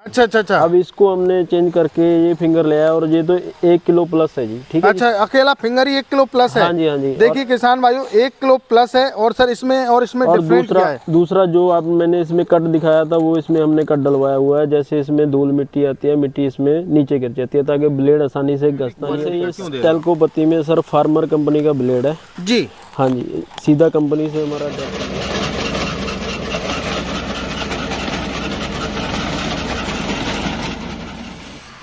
अच्छा अच्छा अच्छा। अब इसको हमने चेंज करके ये फिंगर ले आया और ये तो 1 किलो प्लस है जी। ठीक है। अच्छा, अकेला फिंगर ही 1 किलो प्लस है? हाँ जी, हाँ जी। देखिए किसान भाइयों 1 किलो प्लस है। और सर इसमें डिफरेंट क्या है? दूसरा जो आप मैंने इसमें कट दिखाया था वो इसमें हमने कट डलवाया हुआ है। जैसे इसमें धूल मिट्टी आती है, मिट्टी इसमें नीचे गिर जाती है ताकि ब्लेड आसानी से घसता है। ये स्टेल्को पत्ती में सर फार्मर कंपनी का ब्लेड है जी। हाँ जी, सीधा कंपनी से हमारा।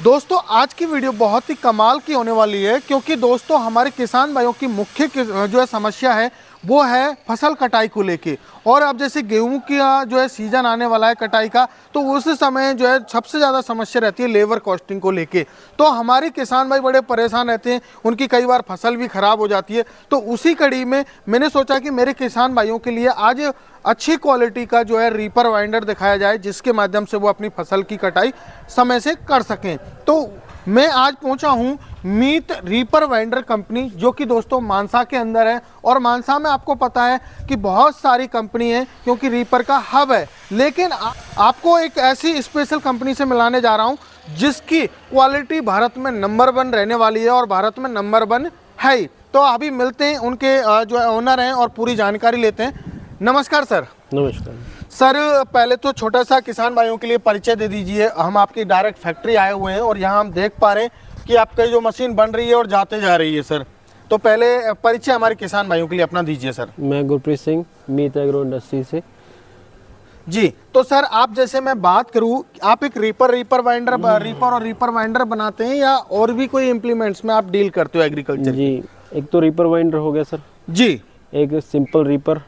दोस्तों आज की वीडियो बहुत ही कमाल की होने वाली है, क्योंकि दोस्तों हमारे किसान भाइयों की मुख्य जो है समस्या है वो है फसल कटाई को लेके। और अब जैसे गेहूं का जो है सीजन आने वाला है कटाई का, तो उस समय जो है सबसे ज़्यादा समस्या रहती है लेबर कॉस्टिंग को लेके। तो हमारे किसान भाई बड़े परेशान रहते हैं, उनकी कई बार फसल भी खराब हो जाती है। तो उसी कड़ी में मैंने सोचा कि मेरे किसान भाइयों के लिए आज अच्छी क्वालिटी का जो है रीपर वाइंडर दिखाया जाए, जिसके माध्यम से वो अपनी फसल की कटाई समय से कर सकें। तो मैं आज पहुंचा हूं मीत रीपर वाइंडर कंपनी, जो कि दोस्तों मानसा के अंदर है। और मानसा में आपको पता है कि बहुत सारी कंपनी है, क्योंकि रीपर का हब है। लेकिन आपको एक ऐसी स्पेशल कंपनी से मिलाने जा रहा हूं जिसकी क्वालिटी भारत में नंबर 1 रहने वाली है, और भारत में नंबर 1 है ही। तो अभी मिलते हैं उनके जो है ओनर हैं और पूरी जानकारी लेते हैं। नमस्कार सर। नमस्कार सर, पहले तो छोटा सा किसान भाइयों के लिए परिचय दे दीजिए। हम आपकी डायरेक्ट फैक्ट्री आए हुए हैं और यहाँ हम देख पा रहे हैं कि आपकी जो मशीन बन रही है और जाते जा रही है सर। तो पहले परिचय हमारे किसान भाइयों के लिए अपना दीजिए सर। मैं गुरप्रीत सिंह, मीत एग्रो इंडस्ट्री से। जी, तो सर आप जैसे मैं बात करूं, आप एक रीपर वाइंडर बनाते हैं या और भी कोई इम्प्लीमेंट्स में आप डील करते हो एग्रीकल्चर? जी, एक तो रीपर वाइंडर हो गया सर जी, एक सिंपल रीपर,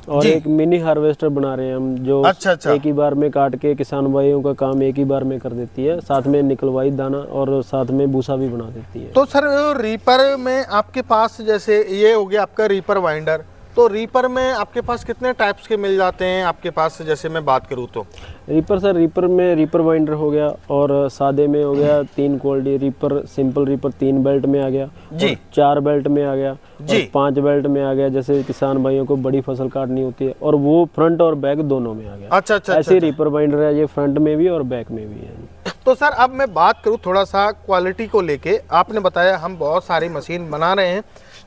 और एक मिनी हार्वेस्टर बना रहे हैं हम, जो अच्छा। एक ही बार में काट के किसान भाइयों का काम एक ही बार में कर देती है, साथ में निकलवाई दाना और साथ में भूसा भी बना देती है। तो सर रीपर में आपके पास जैसे ये हो गया आपका रीपर वाइंडर, तो रीपर में आपके पास कितने टाइप्स के मिल जाते हैं आपके पास, जैसे मैं बात करूँ तो? रीपर में रीपर वाइंडर हो गया, और सादे में हो गया 3 quality reaper. Simple reaper 3 belt में आ गया जी, 4 बेल्ट में आ गया जी, 5 बेल्ट में आ गया, जैसे किसान भाइयों को बड़ी फसल काटनी होती है, और वो फ्रंट और बैक दोनों में आ गया। अच्छा। ऐसे रीपर वाइंडर है, ये फ्रंट में भी और बैक में भी है। तो सर अब मैं बात करूँ थोड़ा सा क्वालिटी को लेके, आपने बताया हम बहुत सारी मशीन बना रहे हैं,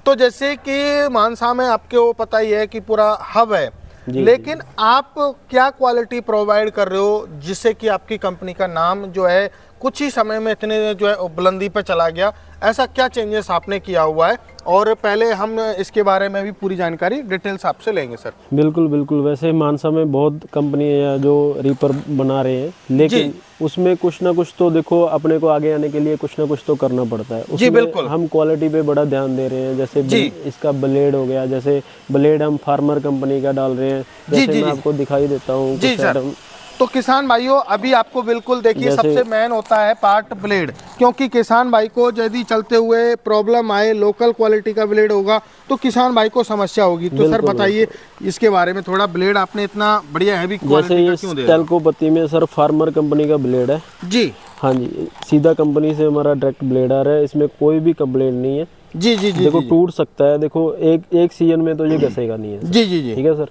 तो जैसे कि मानसा में आपको पता ही है कि पूरा हब है, लेकिन आप क्या क्वालिटी प्रोवाइड कर रहे हो जिससे कि आपकी कंपनी का नाम जो है कुछ ही समय में इतने जो है बुलंदी पे चला गया? ऐसा क्या चेंजेस आपने किया हुआ है? और पहले हम इसके बारे में भी पूरी जानकारी डिटेल्स आपसे लेंगे सर। बिल्कुल। वैसे मानसा में बहुत कंपनी है जो रीपर बना रहे हैं, लेकिन उसमें कुछ ना कुछ तो देखो, अपने को आगे आने के लिए कुछ ना कुछ तो करना पड़ता है। जी बिल्कुल। हम क्वालिटी पे बड़ा ध्यान दे रहे हैं। जैसे इसका ब्लेड हो गया, जैसे ब्लेड हम फार्मर कंपनी का डाल रहे हैं, जैसे मैं आपको दिखाई देता हूँ। तो किसान भाइयों अभी आपको बिल्कुल देखिए, सबसे मेन होता है पार्ट ब्लेड, क्योंकि किसान भाई को यदि चलते हुए प्रॉब्लम आए, लोकल क्वालिटी का ब्लेड होगा तो किसान भाई को समस्या होगी। तो सर बताइए इसके बारे में थोड़ा। ब्लेड आपने इतना बढ़िया हैवी क्वालिटी का क्यों दे रहे हो? स्टेल्को पत्ती में सर फार्मर कंपनी का ब्लेड है जी। हाँ जी, सीधा कंपनी से हमारा डायरेक्ट ब्लेड आ रहा है, इसमें कोई भी कंप्लेंट नहीं है। जी। देखो टूट सकता है, देखो एक सीजन में तो ये घसेगा नहीं है। जी। ठीक है सर,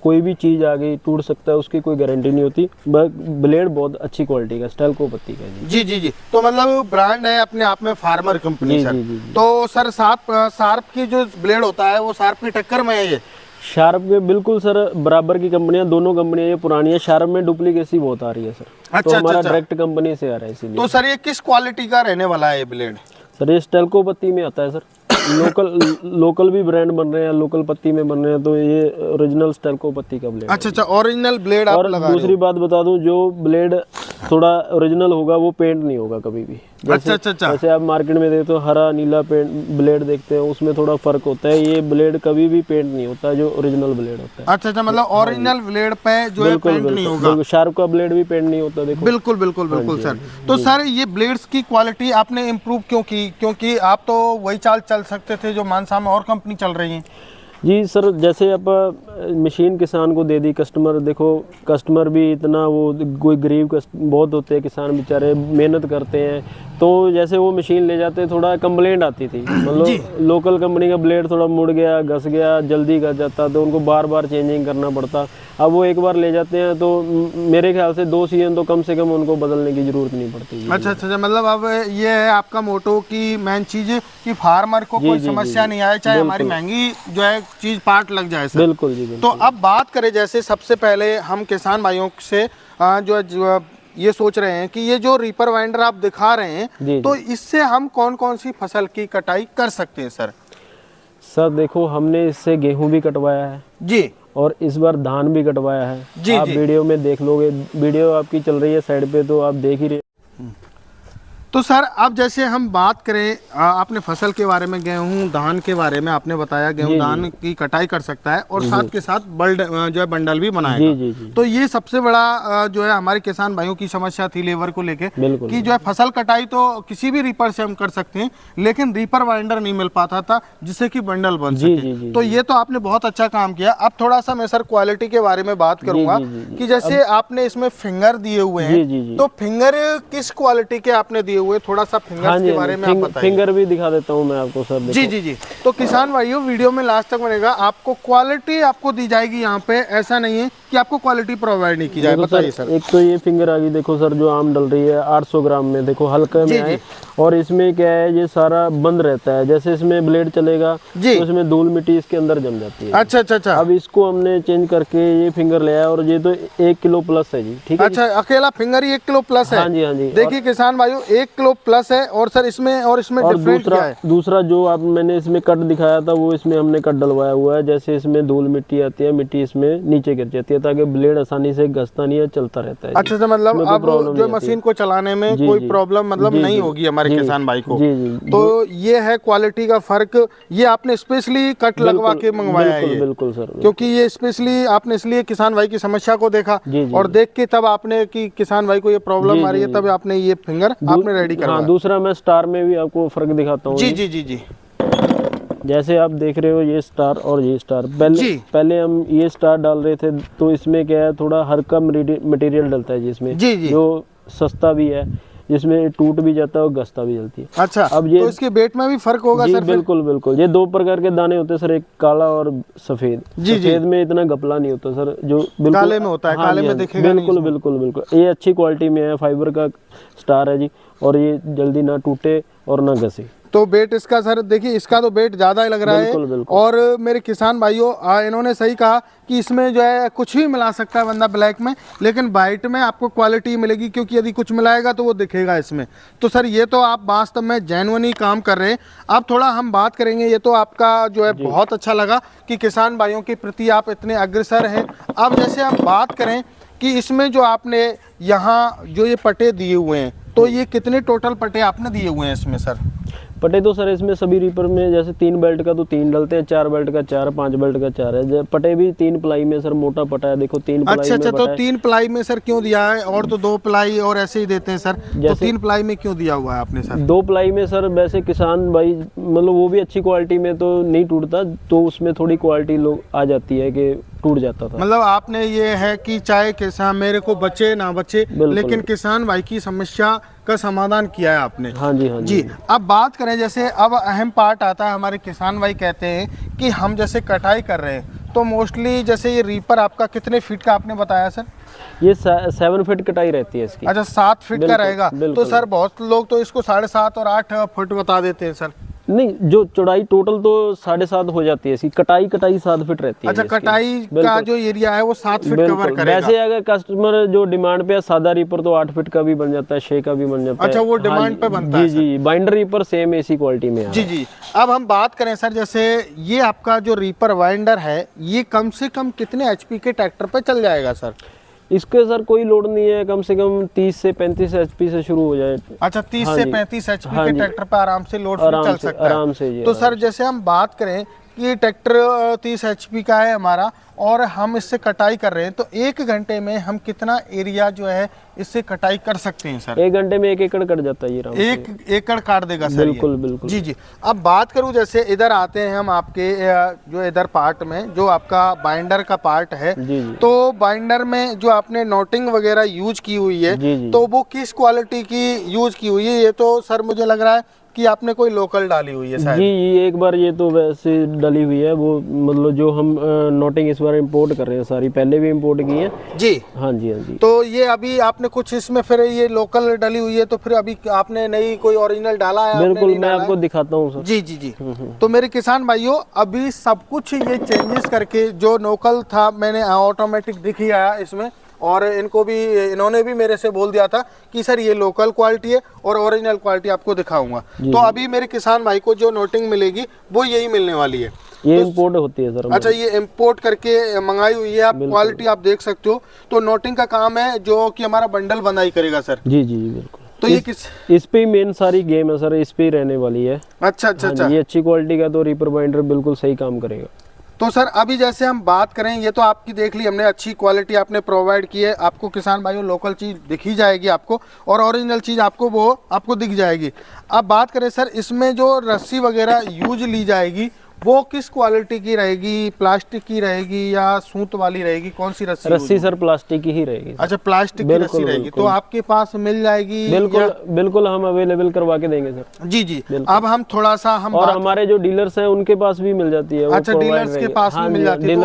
कोई भी चीज आ गई टूट सकता है, उसकी कोई गारंटी नहीं होती। ब्लेड बहुत अच्छी क्वालिटी का स्टेल्को पत्ती का जी। तो मतलब ब्रांड है अपने आप में फार्मर कंपनी सर। जी। तो सर शार्प की जो ब्लेड होता है वो शार्प की टक्कर में है ये? शार्प के बिल्कुल सर बराबर की कंपनियां, दोनों कंपनियां ये पुरानी है। शार्प में डुप्लीकेसी बहुत आ रही है सर। तो हमारा डायरेक्ट कंपनी से आ रहा है इसीलिए। तो सर ये किस क्वालिटी का रहने वाला है ये ब्लेड? सर ये स्टेल्को पत्ती में आता है सर। लोकल भी ब्रांड बन रहे हैं, लोकल पत्ती में बन रहे हैं, तो ये ओरिजिनल स्टेल्को पत्ती का ब्लेड। अच्छा, ओरिजिनल ब्लेड आप लगा रहे हो। दूसरी बात बता दूं, जो ब्लेड थोड़ा ओरिजिनल होगा वो पेंट नहीं होगा कभी भी। जैसे आप मार्केट में देखते हो हरा नीला पेंट ब्लेड देखते हैं, उसमें थोड़ा फर्क होता है। ये ब्लेड कभी भी पेंट नहीं होता जो ओरिजिनल ब्लेड होता है। अच्छा, मतलब ओरिजिनल ब्लेड पे जो है पेंट नहीं होगा। शार्प का ब्लेड भी पेंट नहीं होता, देखो। बिल्कुल सर। तो सर ये ब्लेड्स की क्वालिटी आपने इम्प्रूव क्यों की? क्योंकि आप तो वही चाल चल सकते थे जो मानसा में और कंपनी चल रही है। जी सर, जैसे आप मशीन किसान को दे दी, कस्टमर देखो, कस्टमर भी इतना वो कोई गरीब बहुत होते हैं किसान बेचारे, मेहनत करते हैं, तो जैसे वो मशीन ले जाते थोड़ा कंप्लेंट आती थी, मतलब लोकल कंपनी का ब्लेड थोड़ा मुड़ गया, घस गया, जल्दी घस जाता, तो उनको बार बार चेंजिंग करना पड़ता। अब वो एक बार ले जाते हैं तो मेरे ख्याल से 2 सीजन तो कम से कम उनको बदलने की जरूरत नहीं पड़ती। अच्छा अच्छा, मतलब अब ये है आपका मोटो की मेन चीज कि फार्मर को कोई समस्या नहीं आए, चाहे हमारी महंगी जो है चीज पार्ट लग जाए सर। बिल्कुल जी, बिल्कुल। तो अब बात करें, जैसे सबसे पहले हम किसान भाइयों से जो ये सोच रहे हैं कि ये जो रीपर वाइंडर आप दिखा रहे हैं, तो इससे हम कौन कौन सी फसल की कटाई कर सकते हैं सर? सर देखो, हमने इससे गेहूं भी कटवाया है जी, और इस बार धान भी कटवाया है जी। आप वीडियो में देख लोगे, वीडियो आपकी चल रही है साइड पे, तो आप देख ही रहे। तो सर अब जैसे हम बात करें, आपने फसल के बारे में, गेहूं धान के बारे में आपने बताया, गेहूं धान की कटाई कर सकता है और साथ के साथ जो है बंडल भी बनाएगा। जी जी। तो ये सबसे बड़ा जो है हमारे किसान भाइयों की समस्या थी लेबर को लेके कि जो है फसल कटाई तो किसी भी रीपर से हम कर सकते हैं, लेकिन रीपर वाइंडर नहीं मिल पाता था जिससे कि बंडल बन सके। तो ये तो आपने बहुत अच्छा काम किया। अब थोड़ा सा मैं सर क्वालिटी के बारे में बात करूंगा कि जैसे आपने इसमें फिंगर दिए हुए हैं, तो फिंगर किस क्वालिटी के आपने दिए हुए, थोड़ा सा फिंगर्स के बारे में आप बताइए। फिंगर भी दिखा देता हूं मैं आपको सर। जी जी जी। तो किसान भाइयों वीडियो में लास्ट तक बनेगा, आपको क्वालिटी आपको दी जाएगी यहाँ पे, ऐसा नहीं है कि आपको क्वालिटी प्रोवाइड नहीं की जाए। बताइए सर। एक तो ये फिंगर आ गई, देखो सर, जो आम डल रही है 800 ग्राम में, देखो हल्का में है, और इसमें क्या है, ये सारा बंद रहता है, जैसे इसमें ब्लेड चलेगा तो इसमें धूल मिट्टी इसके अंदर जम जाती है। अच्छा अच्छा अच्छा। अब इसको हमने चेंज करके ये फिंगर ले आया, और ये तो 1 किलो प्लस है जी, ठीक है। अच्छा, अकेला फिंगर ही 1 किलो प्लस है? हाँ जी, हाँ जी। देखिए किसान भाइयों, 1 किलो प्लस है। और सर इसमें डिफरेंट क्या है? दूसरा जो आप मैंने इसमें कट दिखाया था, वो इसमें हमने कट डलवाया हुआ है, जैसे इसमें धूल मिट्टी आती है, मिट्टी इसमें नीचे गिर जाती है, ताकि ब्लेड आसानी से घसता नहीं है, चलता रहता है। अच्छा, मतलब अब जो मशीन को चलाने में कोई प्रॉब्लम मतलब नहीं होगी हमारे किसान भाई को। तो ये है क्वालिटी का फर्क। ये आपने स्पेशली कट लगवा के मंगवाया है? बिल्कुल सर, क्योंकि ये स्पेशली आपने इसलिए किसान भाई की समस्या को देखा और देख के तब आपने कि किसान भाई को ये प्रॉब्लम आ रही है, तब आपने ये फिंगर आपने रेडी करवाया। दूसरा मैं स्टार में भी आपको फर्क दिखाता हूँ। जी जी जी जी। जैसे आप देख रहे हो, ये स्टार और ये स्टार, पहले हम ये स्टार डाल रहे थे, तो इसमें क्या है, थोड़ा हल्का मटेरियल डलता है जिसमें, जो सस्ता भी है, जिसमें टूट भी जाता है और घसता भी जलती है। अच्छा, अब ये तो इसके वेट में भी फर्क होगा सर? बिल्कुल बिल्कुल। ये 2 प्रकार के दाने होते हैं सर, एक काला और सफेद। सफेद में इतना घपला नहीं होता सर, जो काले में होता है। काले में देखेगा बिल्कुल बिल्कुल बिल्कुल। ये अच्छी क्वालिटी में है, फाइबर का स्टार है जी, और ये जल्दी ना टूटे और ना घसे। तो बेट इसका सर देखिए, इसका तो बेट ज़्यादा ही लग रहा है। बिल्कुल। और मेरे किसान भाइयों, इन्होंने सही कहा कि इसमें जो है कुछ भी मिला सकता है बंदा ब्लैक में, लेकिन वाइट में आपको क्वालिटी मिलेगी, क्योंकि यदि कुछ मिलाएगा तो वो दिखेगा इसमें। तो सर ये तो आप वास्तव में जेन्युइन काम कर रहे हैं। अब थोड़ा हम बात करेंगे, ये तो आपका जो है बहुत अच्छा लगा कि किसान भाइयों के प्रति आप इतने अग्रसर हैं। अब जैसे हम बात करें कि इसमें जो आपने यहाँ जो ये पट्टे दिए हुए हैं, तो ये कितने टोटल पट्टे आपने दिए हुए हैं इसमें सर? पट्टे तो सर इसमें सभी रीपर में, जैसे 3 बेल्ट का तो 3 डलते हैं, 4 बेल्ट का 4, 5 बेल्ट का 4 है। पट्टे भी 3 प्लाई में सर, मोटा पट्टा है, देखो 3 प्लाई में। अच्छा, तो 3 प्लाई में सर क्यों दिया है? और तो 2 प्लाई और ऐसे ही देते हैं सर, तो 3 प्लाई में क्यों दिया हुआ है आपने सर? 2 प्लाई में सर, वैसे किसान भाई मतलब वो भी अच्छी क्वालिटी में तो नहीं टूटता, तो उसमें थोड़ी क्वालिटी लोग आ जाती है कि टूट जाता था। मतलब आपने ये है कि चाहे किसान मेरे को बचे ना बचे, लेकिन किसान भाई की समस्या का समाधान किया है आपने। हाँ जी, हाँ जी। अब बात करें, जैसे अब अहम पार्ट आता है, हमारे किसान भाई कहते हैं कि हम जैसे कटाई कर रहे हैं, तो मोस्टली जैसे ये रीपर आपका कितने फीट का आपने बताया सर? ये 7 फीट कटाई रहती है इसकी। अच्छा, 7 फीट का रहेगा। तो सर बहुत लोग तो इसको 7.5 और 8 फुट बता देते हैं सर। नहीं, जो चौड़ाई टोटल तो 7.5 हो जाती है इसकी, कटाई 7 फीट रहती है। अच्छा, कटाई का जो एरिया है वो 7 फीट कवर करेगा। वैसे अगर कस्टमर जो डिमांड पे है, सादा रीपर तो 8 फीट का भी बन जाता है, 6 का भी बन जाता है। अच्छा, वो डिमांड पे बनता है। जी, बाइंडर रीपर सेम इसी क्वालिटी में है। जी जी। अब हम बात करें सर, जैसे ये आपका जो रीपर वाइंडर है, ये कम से कम कितने HP के ट्रैक्टर पे चल जाएगा सर? इसके सर कोई लोड नहीं है, कम से कम 30 से 35 HP से शुरू हो जाए। अच्छा, 30 से 35 HP के ट्रैक्टर पर आराम से लोड चल सकता है, आराम से। तो सर जैसे हम बात करें कि ट्रैक्टर 30 HP का है हमारा और हम इससे कटाई कर रहे हैं, तो 1 घंटे में हम कितना एरिया जो है इससे कटाई कर सकते हैं सर? 1 घंटे में 1 एकड़ कट जाता है ये राम। 1 एकड़ काट देगा सर? बिल्कुल बिल्कुल। जी जी। अब बात करूं, जैसे इधर आते हैं हम आपके जो इधर पार्ट में जो आपका बाइंडर का पार्ट है, जी जी। तो बाइंडर में जो आपने नोटिंग वगैरह यूज की हुई है, जी जी। तो वो किस क्वालिटी की यूज की हुई है? ये तो सर मुझे लग रहा है कि आपने कोई लोकल डाली हुई है शायद। जी, ये एक बार ये तो वैसे डली हुई है, वो मतलब जो हम नोटिंग इस बार इंपोर्ट कर रहे हैं सारी, पहले भी इंपोर्ट की है जी। हाँ जी हाँ जी। तो ये अभी आपने कुछ इसमें फिर ये लोकल डली हुई है, तो फिर अभी आपने नई कोई ओरिजिनल डाला है? बिल्कुल, मैं आपको दिखाता हूँ सर। जी जी जी। तो मेरे किसान भाइयों, अभी सब कुछ ये चेंजेस करके जो लोकल था मैंने ऑटोमेटिक दिख ही आया इसमें, और इन्होंने भी मेरे से बोल दिया था कि सर ये लोकल क्वालिटी है और ओरिजिनल क्वालिटी आपको दिखाऊंगा। तो अभी मेरे किसान भाई को जो नोटिंग मिलेगी वो यही मिलने वाली है। ये इंपोर्ट होती है सर। अच्छा, ये इंपोर्ट करके मंगाई हुई है, आप क्वालिटी आप देख सकते हो। तो नोटिंग का काम है जो कि हमारा बंडल बनाई करेगा सर? जी जी बिल्कुल। तो ये इस पे ही मेन सारी गेम है सर, इस पे ही रहने वाली है। अच्छा अच्छा अच्छा। ये अच्छी क्वालिटी का तो रीपर बाइंडर बिल्कुल सही काम करेगा। तो सर अभी जैसे हम बात करें, ये तो आपकी देख ली हमने, अच्छी क्वालिटी आपने प्रोवाइड की है, आपको किसान भाइयों लोकल चीज़ दिखी जाएगी आपको, और ओरिजिनल चीज़ आपको दिख जाएगी। अब बात करें सर, इसमें जो रस्सी वगैरह यूज ली जाएगी वो किस क्वालिटी की रहेगी? प्लास्टिक की रहेगी या सूत वाली रहेगी? कौन सी रस्सी? रस्सी सर प्लास्टिक की ही रहेगी। अच्छा, प्लास्टिक की रस्सी रहेगी। तो आपके पास मिल जाएगी? बिल्कुल बिल्कुल, हम अवेलेबल करवा के देंगे सर। जी जी। अब हम थोड़ा सा और हमारे जो डीलर्स हैं उनके पास भी मिल जाती है। अच्छा, डीलर्स के पास भी मिल जाती है।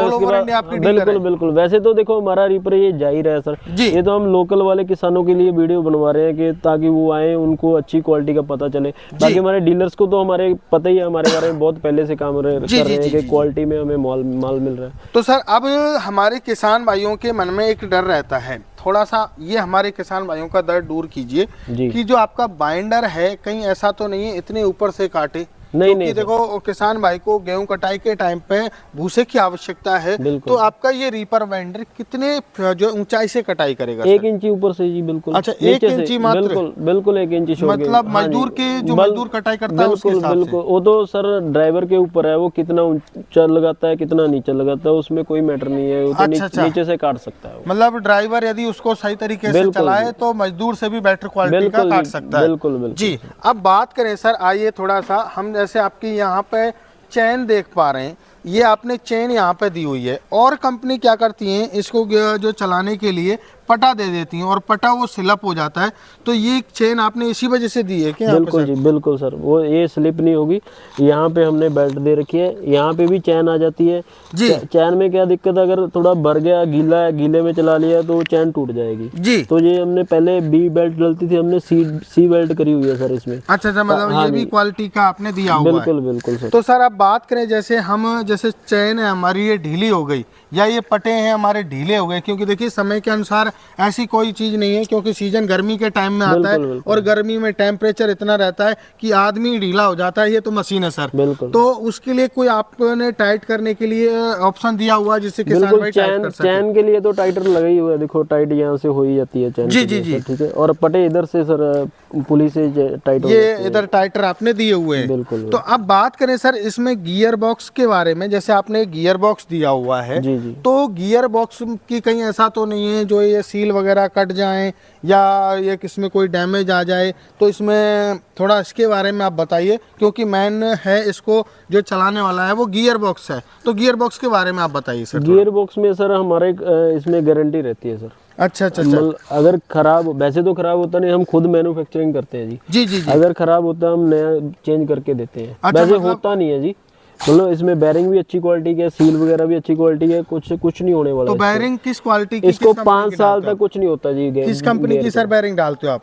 बिल्कुल बिल्कुल। वैसे तो देखो हमारा रीपर ये जाहिर है सर, ये तो हम लोकल वाले किसानों के लिए वीडियो बनवा रहे हैं कि ताकि वो आए, उनको अच्छी क्वालिटी का पता चले। बाकी हमारे डीलर्स को तो हमारे पता ही है, हमारे बारे में बहुत पहले से काम कर रहे हैं कि क्वालिटी में हमें माल मिल रहा है। तो सर अब हमारे किसान भाइयों के मन में एक डर रहता है, थोड़ा सा ये हमारे किसान भाइयों का दर्द दूर कीजिए कि जो आपका बाइंडर है कहीं ऐसा तो नहीं है इतने ऊपर से काटे? नहीं, देखो किसान भाई को गेहूं कटाई के टाइम पे भूसे की आवश्यकता है, तो आपका ये रीपर बाइंडर कितने जो ऊंचाई से कटाई करेगा? 1 इंची ऊपर से जी बिल्कुल। अच्छा, 1 इंची मात्र? बिल्कुल 1 इंची। मतलब मजदूर के जो मजदूर कटाई करता है उसके हिसाब से? बिल्कुल, वो तो सर ड्राइवर के ऊपर है, वो कितना ऊंचा लगाता है कितना नीचे लगाता है, उसमें कोई मैटर नहीं है। वो नीचे से काट सकता है। मतलब ड्राइवर यदि उसको सही तरीके से चलाए तो मजदूर से भी बेटर क्वालिटी का काट सकता है। बिल्कुल जी। अब बात करें सर, आइए थोड़ा सा हम जैसे आपकी यहाँ पे चैन देख पा रहे हैं, ये आपने चेन यहाँ पे दी हुई है, और कंपनी क्या करती है इसको जो चलाने के लिए पटा दे देती हैं और पटा वो स्लिप हो जाता है, तो ये चेन आपने इसी वजह से दी है क्या? बिल्कुल जी बिल्कुल सर, वो ये स्लिप नहीं होगी। यहाँ पे हमने बेल्ट दे रखी है, यहाँ पे भी चैन आ जाती है जी। चैन में क्या दिक्कत है, अगर थोड़ा भर गया, गीला है, गीले में चला लिया तो चैन टूट जाएगी जी। तो ये हमने पहले बी बेल्ट डलती थी, हमने सी बेल्ट करी हुई है सर इसमें। अच्छा, मतलब ये भी क्वालिटी का आपने दिया हुआ है? बिल्कुल बिल्कुल सर। तो सर अब बात करें, जैसे चैन है हमारी ये ढीली हो गई या ये पटे हैं हमारे ढीले हो गए, क्योंकि देखिए समय के अनुसार ऐसी कोई चीज नहीं है, क्योंकि सीजन गर्मी के टाइम में आता है और गर्मी में टेम्परेचर इतना रहता है कि आदमी ढीला हो जाता है, ये तो मशीन है सर। तो उसके लिए कोई आपने टाइट करने के लिए ऑप्शन दिया हुआ जिससे किसान भाई टाइट कर सके? चैन के लिए तो टाइटर लगा ही हुआ है, देखो टाइट यहाँ से हो ही जाती है चैन। जी जी जी, ठीक है। और पटे इधर से सर पुली से टाइट हो, ये इधर टाइटर आपने दिए हुए हैं। बिल्कुल। तो अब बात करें सर इसमें गियर बॉक्स के बारे में, जैसे आपने गियर बॉक्स दिया हुआ है जी जी। तो गियर बॉक्स की कहीं ऐसा तो नहीं है जो ये सील वगैरह कट जाए या ये किसमें कोई डैमेज आ जाए, तो इसमें थोड़ा इसके बारे में आप बताइए, क्योंकि मैन है इसको जो चलाने वाला है वो गियर बॉक्स है, तो गियर बॉक्स के बारे में आप बताइए सर। गियर बॉक्स में सर हमारे इसमें गारंटी रहती है सर। अच्छा अच्छा अच्छा। अगर खराब, वैसे तो खराब होता नहीं, हम खुद मैन्युफैक्चरिंग करते हैं जी। जी जी जी। अगर खराब होता है हम नया चेंज करके देते हैं। अच्छा, वैसे होता नहीं है जी, मतलब इसमें बैरिंग भी अच्छी क्वालिटी की है, सील वगैरह भी अच्छी क्वालिटी है, कुछ नहीं होने वाला। तो बैरिंग किस क्वालिटी की? इसको 5 साल तक कुछ नहीं होता जी। किस कंपनी की सर बैरिंग डालते हो आप?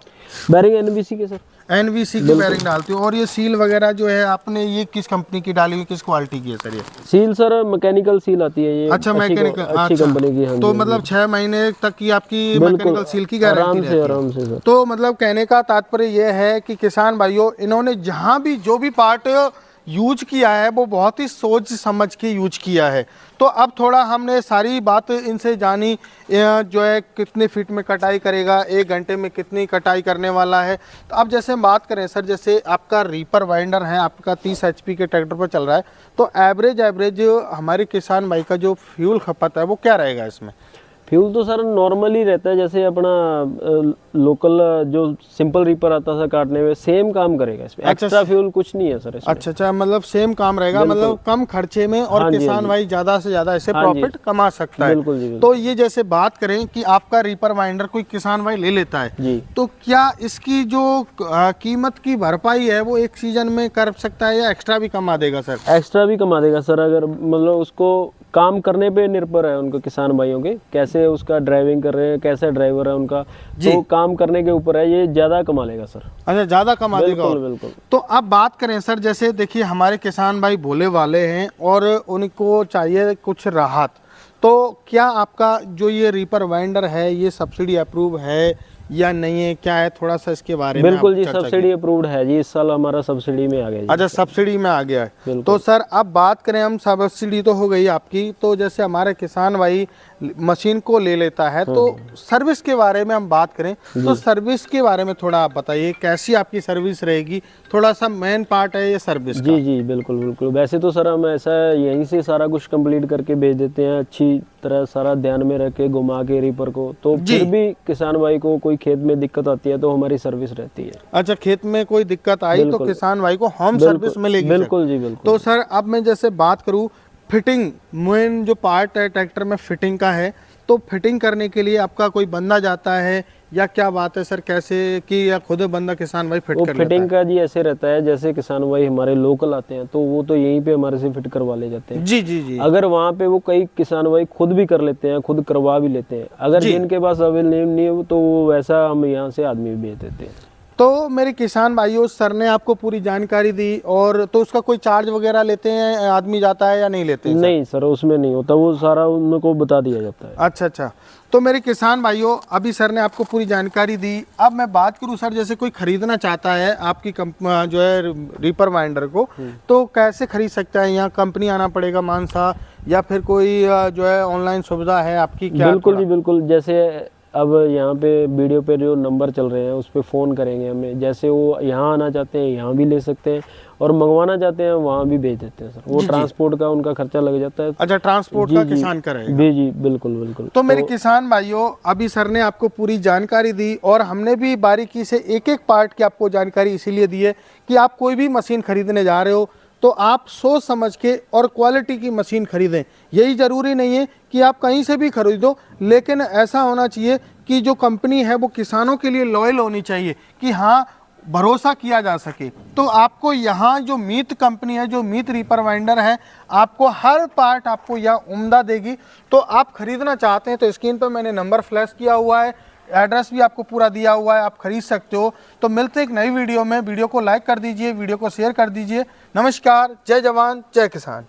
बैरिंग एनवीसी के सर। एनवीसी की बैरिंग डालते हो। और ये सील वगैरह जो है आपने ये किस कंपनी की डाली हुई, किस क्वालिटी की है सर? ये सील सर मैकेनिकल सील आती है ये। अच्छा, मैकेनिकल, अच्छी कंपनी की। हाँ, तो मतलब 6 महीने तक की आपकी मैकेनिकल सील की गारंटी आराम से सर। तो मतलब कहने का तात्पर्य ये है कि किसान भाइयों, इन्होंने जहाँ भी जो भी पार्ट यूज किया है वो बहुत ही सोच समझ के यूज किया है। तो अब थोड़ा हमने सारी बात इनसे जानी, जो है कितने फीट में कटाई करेगा, 1 घंटे में कितनी कटाई करने वाला है। तो अब जैसे बात करें सर, जैसे आपका रीपर वाइंडर है, आपका 30 HP के ट्रैक्टर पर चल रहा है, तो एवरेज हमारे किसान भाई का जो फ्यूल खपत है वो क्या रहेगा इसमें? फ्यूल तो सर नॉर्मल ही रहता है, जैसे अपना लोकल जो सिंपल रीपर आता था काटने में, सेम काम करेगा इसमें। एक्स्ट्रा फ्यूल कुछ नहीं है सर इसमें। अच्छा, मतलब सेम काम रहेगा, मतलब कम खर्चे में, और किसान भाई ज्यादा से ज्यादा ऐसे प्रॉफिट कमा सकता है। बिल्कुल जी। तो ये जैसे बात करें कि आपका रीपर वाइंडर कोई किसान भाई ले लेता है जी, तो क्या इसकी जो कीमत की भरपाई है वो एक सीजन में कर सकता है या एक्स्ट्रा भी कमा देगा सर? एक्स्ट्रा भी कमा देगा सर, अगर मतलब उसको काम करने पे निर्भर है उनको किसान भाइयों के, कैसे उसका ड्राइविंग कर रहे हैं, कैसा ड्राइवर है उनका, तो काम करने के ऊपर है, ये ज्यादा कमा लेगा सर। अच्छा, ज्यादा कमा देगा। बिल्कुल। तो अब बात करें सर, जैसे देखिए हमारे किसान भाई भोले वाले हैं और उनको चाहिए कुछ राहत, तो क्या आपका जो ये रीपर वाइंडर है ये सब्सिडी अप्रूव है या नहीं है, क्या है, थोड़ा सा इसके बारे में? बिल्कुल जी, सब्सिडी अप्रूव्ड है जी, इस साल हमारा सब्सिडी में आ गया जी। अच्छा, सब्सिडी में आ गया है। तो सर अब बात करें हम, सब्सिडी तो हो गई आपकी, तो जैसे हमारे किसान भाई मशीन को ले लेता है तो सर्विस के बारे में हम बात करें तो सर्विस के बारे में थोड़ा आप बताइए, कैसी आपकी सर्विस रहेगी? थोड़ा सा मेन पार्ट है ये सर्विस का। जी, बिल्कुल। वैसे तो सर हम ऐसा यहीं से सारा कुछ कंप्लीट करके भेज देते हैं, अच्छी तरह सारा ध्यान में रख के घुमा के रीपर को, तो फिर भी किसान भाई को कोई खेत में दिक्कत आती है तो हमारी सर्विस रहती है। अच्छा, खेत में कोई दिक्कत आई तो किसान भाई को होम सर्विस मिलेगी? बिल्कुल जी, बिल्कुल। तो सर अब मैं जैसे बात करूँ, फिटिंग मेन जो पार्ट है ट्रैक्टर में फिटिंग का है, तो फिटिंग करने के लिए आपका कोई बंदा जाता है या क्या बात है सर, कैसे कि या खुद बंदा किसान भाई फिट कर लेता है? फिटिंग का जी ऐसे रहता है, जैसे किसान भाई हमारे लोकल आते हैं तो वो तो यहीं पे हमारे से फिट करवा ले जाते हैं। जी। अगर वहाँ पे वो कई किसान भाई खुद भी कर लेते हैं, खुद करवा भी लेते हैं, अगर जिनके पास अवेलेबल नहीं है तो वो वैसा हम यहाँ से आदमी भेज देते हैं। तो मेरे किसान भाइयों, सर ने आपको पूरी जानकारी दी, और तो उसका कोई चार्ज वगैरह लेते हैं, आदमी जाता है या नहीं लेते हैं? नहीं सर, उसमें नहीं होता, वो सारा उनको बता दिया जाता है। अच्छा। तो मेरे किसान भाइयों, अभी सर ने आपको पूरी जानकारी दी। अब मैं बात करूं सर, जैसे कोई खरीदना चाहता है आपकी जो है रीपर वाइंडर को, तो कैसे खरीद सकता है? यहाँ कंपनी आना पड़ेगा मानसा, या फिर कोई जो है ऑनलाइन सुविधा है आपकी क्या? बिल्कुल जी, बिल्कुल। जैसे अब यहाँ पे वीडियो पे जो नंबर चल रहे हैं उस पर फ़ोन करेंगे हमें, जैसे वो यहाँ आना चाहते हैं यहाँ भी ले सकते हैं, और मंगवाना चाहते हैं वहाँ भी भेज देते हैं सर। वो ट्रांसपोर्ट का उनका खर्चा लग जाता है। अच्छा, ट्रांसपोर्ट का किसान करेगा? जी, बिल्कुल। तो मेरे किसान भाइयों, अभी सर ने आपको पूरी जानकारी दी, और हमने भी बारीकी से एक पार्ट की आपको जानकारी इसीलिए दी है कि आप कोई भी मशीन खरीदने जा रहे हो तो आप सोच समझ के और क्वालिटी की मशीन खरीदें। यही ज़रूरी नहीं है कि आप कहीं से भी खरीदो, लेकिन ऐसा होना चाहिए कि जो कंपनी है वो किसानों के लिए लॉयल होनी चाहिए, कि हाँ भरोसा किया जा सके। तो आपको यहाँ जो मीत कंपनी है, जो मीत रीपर वाइंडर है, आपको हर पार्ट आपको यह उम्दा देगी। तो आप खरीदना चाहते हैं तो स्क्रीन पर मैंने नंबर फ्लैश किया हुआ है, एड्रेस भी आपको पूरा दिया हुआ है, आप खरीद सकते हो। तो मिलते हैं एक नई वीडियो में। वीडियो को लाइक कर दीजिए, वीडियो को शेयर कर दीजिए। नमस्कार, जय जवान जय किसान।